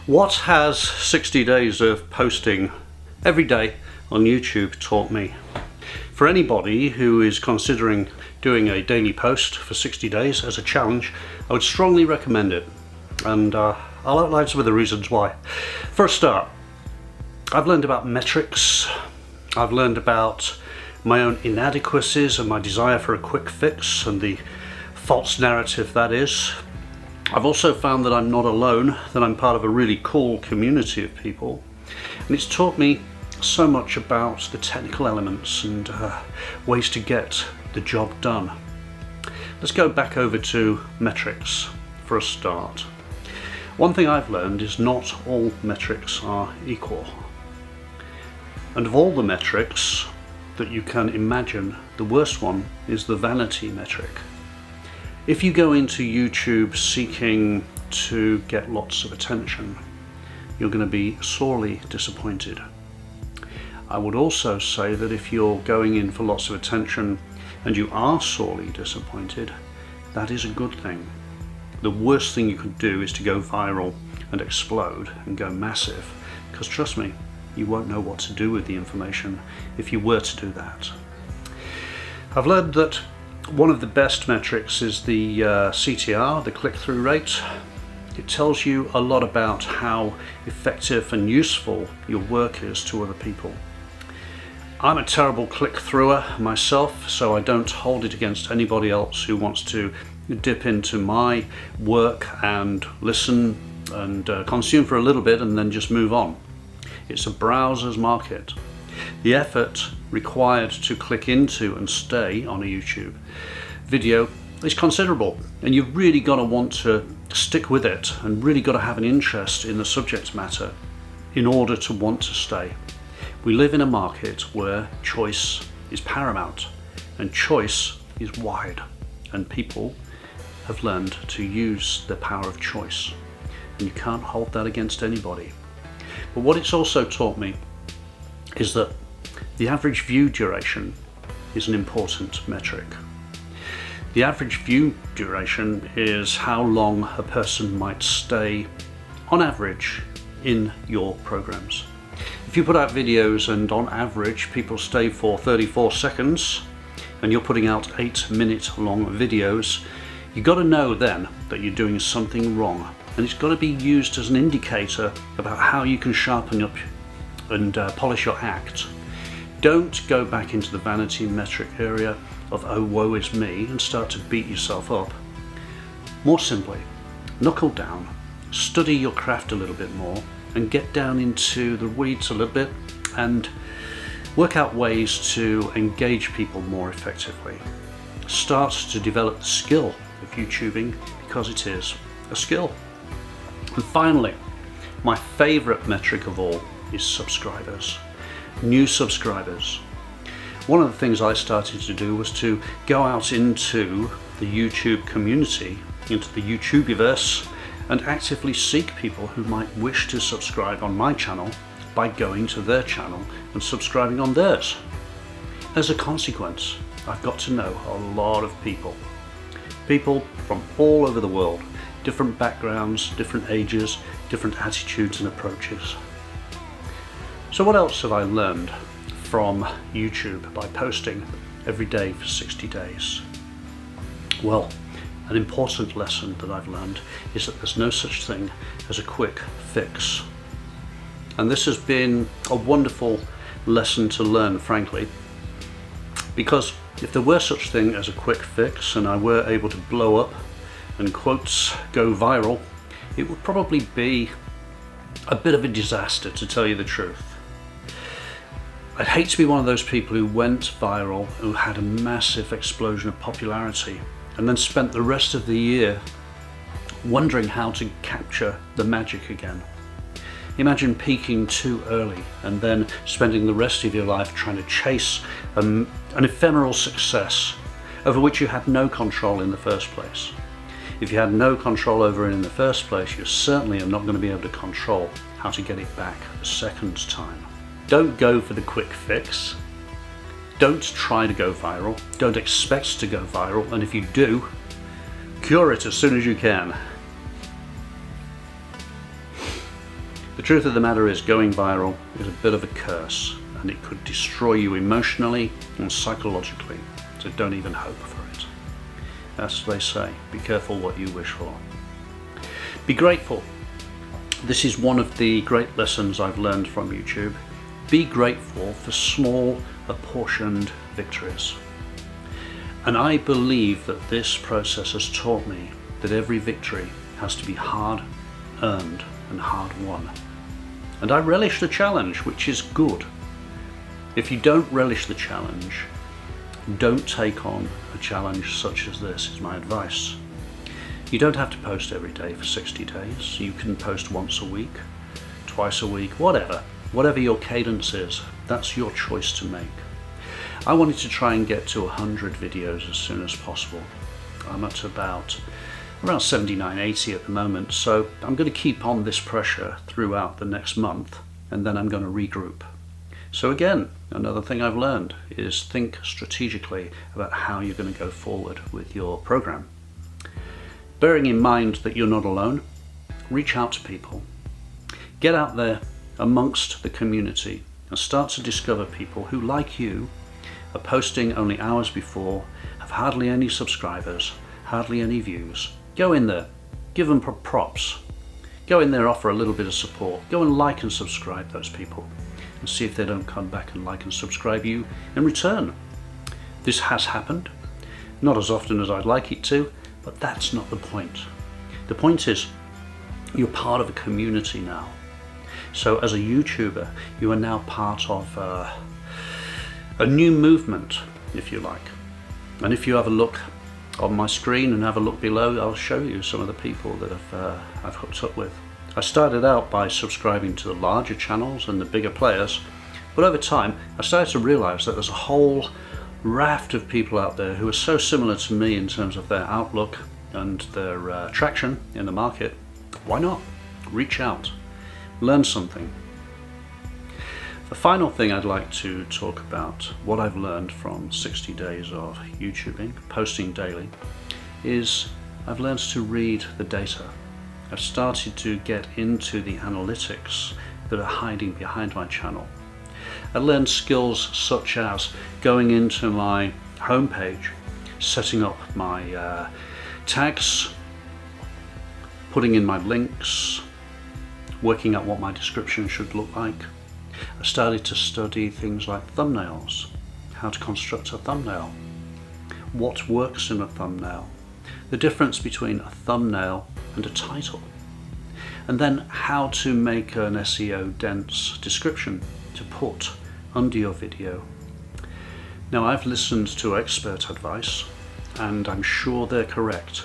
What has 60 days of posting every day on YouTube taught me? For anybody who is considering doing a daily post for 60 days as a challenge, I would strongly recommend it, and I'll outline some of the reasons why. For a start, I've learned about metrics, I've learned about my own inadequacies and my desire for a quick fix and the false narrative that is. I've also found that I'm not alone, that I'm part of a really cool community of people, and it's taught me so much about the technical elements and ways to get the job done. Let's go back over to metrics for a start. One thing I've learned is not all metrics are equal. And of all the metrics that you can imagine, the worst one is the vanity metric. If you go into YouTube seeking to get lots of attention, you're going to be sorely disappointed. I would also say that if you're going in for lots of attention and you are sorely disappointed, that is a good thing. The worst thing you could do is to go viral and explode and go massive, because trust me, you won't know what to do with the information if you were to do that. I've learned that one of the best metrics is the CTR, the click-through rate. It tells you a lot about how effective and useful your work is to other people. I'm a terrible click-througher myself, so I don't hold it against anybody else who wants to dip into my work and listen and consume for a little bit and then just move on. It's a browser's market. The effort required to click into and stay on a YouTube video is considerable, and you've really got to want to stick with it and really got to have an interest in the subject matter in order to want to stay. We live in a market where choice is paramount and choice is wide, and people have learned to use the power of choice, and you can't hold that against anybody. But what it's also taught me is that the average view duration is an important metric. The average view duration is how long a person might stay on average in your programs. If you put out videos and on average people stay for 34 seconds and you're putting out 8-minute long videos, you've got to know then that you're doing something wrong, and it's got to be used as an indicator about how you can sharpen up and polish your act. Don't go back into the vanity metric area of oh woe is me and start to beat yourself up. More simply, knuckle down, study your craft a little bit more and get down into the weeds a little bit and work out ways to engage people more effectively. Start to develop the skill of YouTubing, because it is a skill. And finally, my favorite metric of all is subscribers. New subscribers. One of the things I started to do was to go out into the YouTube community, into the YouTubiverse, and actively seek people who might wish to subscribe on my channel by going to their channel and subscribing on theirs. As a consequence, I've got to know a lot of people. People from all over the world, different backgrounds, different ages, different attitudes and approaches. So what else have I learned from YouTube by posting every day for 60 days? Well, an important lesson that I've learned is that there's no such thing as a quick fix. And this has been a wonderful lesson to learn, frankly, because if there were such thing as a quick fix and I were able to blow up and quotes go viral, it would probably be a bit of a disaster, to tell you the truth. I'd hate to be one of those people who went viral, who had a massive explosion of popularity and then spent the rest of the year wondering how to capture the magic again. Imagine peaking too early and then spending the rest of your life trying to chase an ephemeral success over which you had no control in the first place. If you had no control over it in the first place, you certainly are not going to be able to control how to get it back a second time. Don't go for the quick fix. Don't try to go viral. Don't expect to go viral. And if you do, cure it as soon as you can. The truth of the matter is, going viral is a bit of a curse, and it could destroy you emotionally and psychologically, so don't even hope for it. As they say, be careful what you wish for. Be grateful. This is one of the great lessons I've learned from YouTube. Be grateful for small, apportioned victories. And I believe that this process has taught me that every victory has to be hard earned and hard won. And I relish the challenge, which is good. If you don't relish the challenge, don't take on a challenge such as this, is my advice. You don't have to post every day for 60 days. You can post once a week, twice a week, whatever your cadence is. That's your choice to make. I wanted to try and get to 100 videos as soon as possible. I'm at around 79, 80 at the moment, so I'm going to keep on this pressure throughout the next month, and then I'm going to regroup. So again, another thing I've learned is think strategically about how you're going to go forward with your program. Bearing in mind that you're not alone, reach out to people. Get out there amongst the community and start to discover people who, like you, are posting only hours before, have hardly any subscribers, hardly any views. Go in there, give them props. Go in there, offer a little bit of support. Go and like and subscribe those people and see if they don't come back and like and subscribe you in return. This has happened, not as often as I'd like it to, but that's not the point. The point is, you're part of a community now. So as a YouTuber, you are now part of a new movement, if you like. And if you have a look on my screen and have a look below, I'll show you some of the people that I've hooked up with. I started out by subscribing to the larger channels and the bigger players, but over time I started to realize that there's a whole raft of people out there who are so similar to me in terms of their outlook and their traction in the market. Why not? Reach out, learn something. The final thing I'd like to talk about, what I've learned from 60 days of YouTubing, posting daily, is I've learned to read the data. I've started to get into the analytics that are hiding behind my channel. I learned skills such as going into my homepage, setting up my tags, putting in my links, working out what my description should look like. I started to study things like thumbnails, how to construct a thumbnail, what works in a thumbnail, the difference between a thumbnail and a title, and then how to make an SEO dense description to put under your video. Now, I've listened to expert advice and I'm sure they're correct,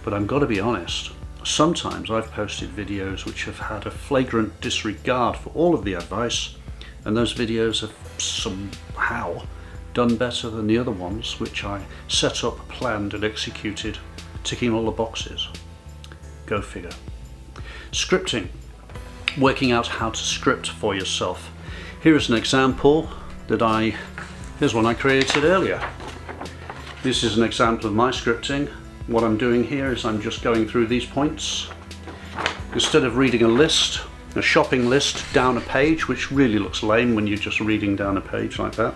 but I've got to be honest, sometimes I've posted videos which have had a flagrant disregard for all of the advice, and those videos have somehow done better than the other ones which I set up, planned and executed, ticking all the boxes. Go figure. Scripting. Working out how to script for yourself. Here is an example here's one I created earlier. This is an example of my scripting. What I'm doing here is I'm just going through these points. Instead of reading a shopping list down a page, which really looks lame when you're just reading down a page like that,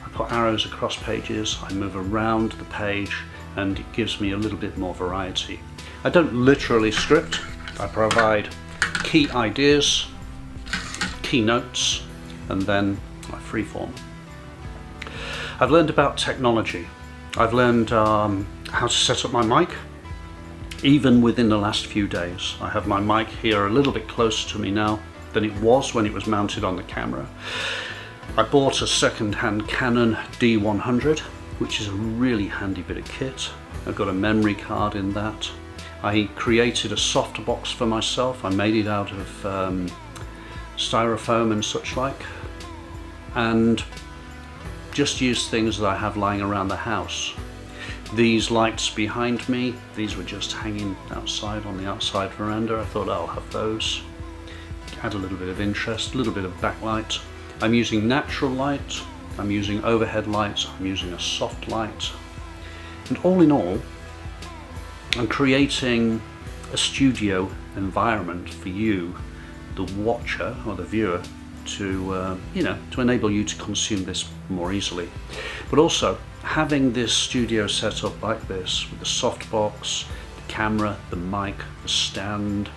I put arrows across pages, I move around the page, and it gives me a little bit more variety. I don't literally script, I provide key ideas, key notes, and then I freeform. I've learned about technology. I've learned how to set up my mic, even within the last few days. I have my mic here a little bit closer to me now than it was when it was mounted on the camera. I bought a second-hand Canon D100, which is a really handy bit of kit. I've got a memory card in that. I created a softbox for myself. I made it out of styrofoam and such like, and just used things that I have lying around the house. These lights behind me, these were just hanging outside on the outside veranda. I thought I'll have those. Add a little bit of interest, a little bit of backlight. I'm using natural light, I'm using overhead lights, I'm using a soft light. And all in all, I'm creating a studio environment for you the watcher or the viewer to to enable you to consume this more easily. But also having this studio set up like this with the softbox, the camera, the mic, the stand,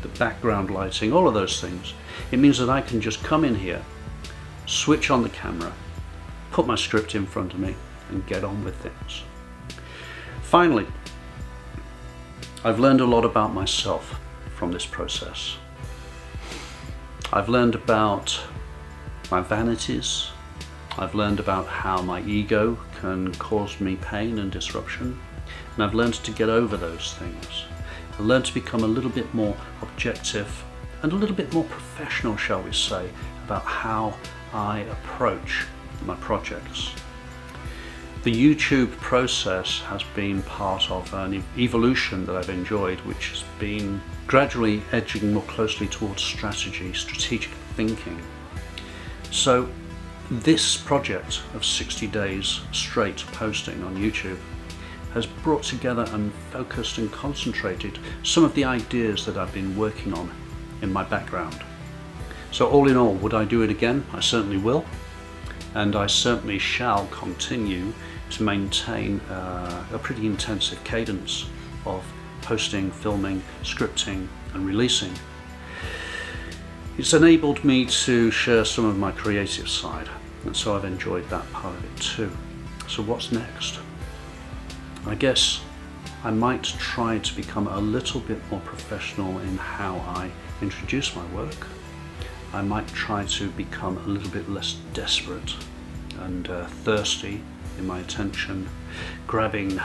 the background lighting, all of those things, it means that I can just come in here, switch on the camera, put my script in front of me and get on with things. Finally, I've learned a lot about myself from this process. I've learned about my vanities. I've learned about how my ego can cause me pain and disruption. And I've learned to get over those things. I've learned to become a little bit more objective and a little bit more professional, shall we say, about how I approach my projects. The YouTube process has been part of an evolution that I've enjoyed, which has been gradually edging more closely towards strategic thinking. So this project of 60 days straight posting on YouTube has brought together and focused and concentrated some of the ideas that I've been working on in my background. So all in all, would I do it again? I certainly will, and I certainly shall continue to maintain a pretty intensive cadence of posting, filming, scripting and releasing. It's enabled me to share some of my creative side, and so I've enjoyed that part of it too. So what's next? I guess I might try to become a little bit more professional in how I introduce my work. I might try to become a little bit less desperate and thirsty in my attention grabbing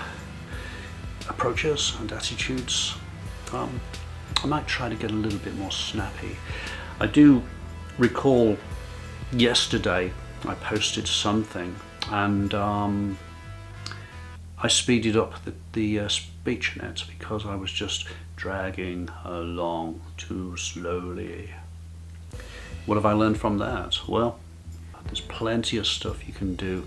approaches and attitudes. I might try to get a little bit more snappy. I do recall yesterday I posted something and I speeded up the speech in it because I was just dragging along too slowly. What have I learned from that? Well, there's plenty of stuff you can do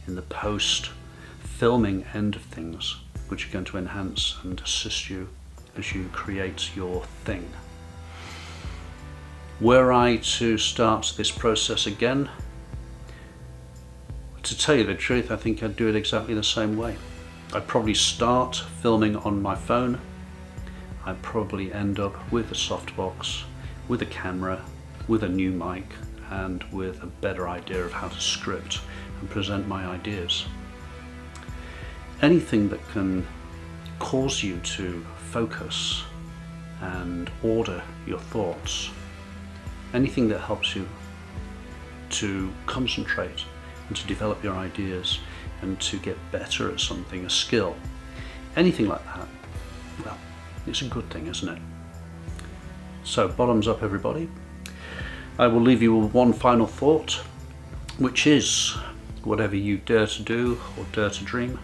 in the post filming end of things which are going to enhance and assist you as you create your thing. Were I to start this process again, to tell you the truth, I think I'd do it exactly the same way. I'd probably start filming on my phone. I'd probably end up with a softbox, with a camera, with a new mic, and with a better idea of how to script and present my ideas. Anything that can cause you to focus and order your thoughts, anything that helps you to concentrate and to develop your ideas and to get better at something, a skill, anything like that, well, it's a good thing, isn't it? So bottoms up, everybody. I will leave you with one final thought, which is whatever you dare to do or dare to dream,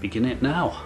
begin it now.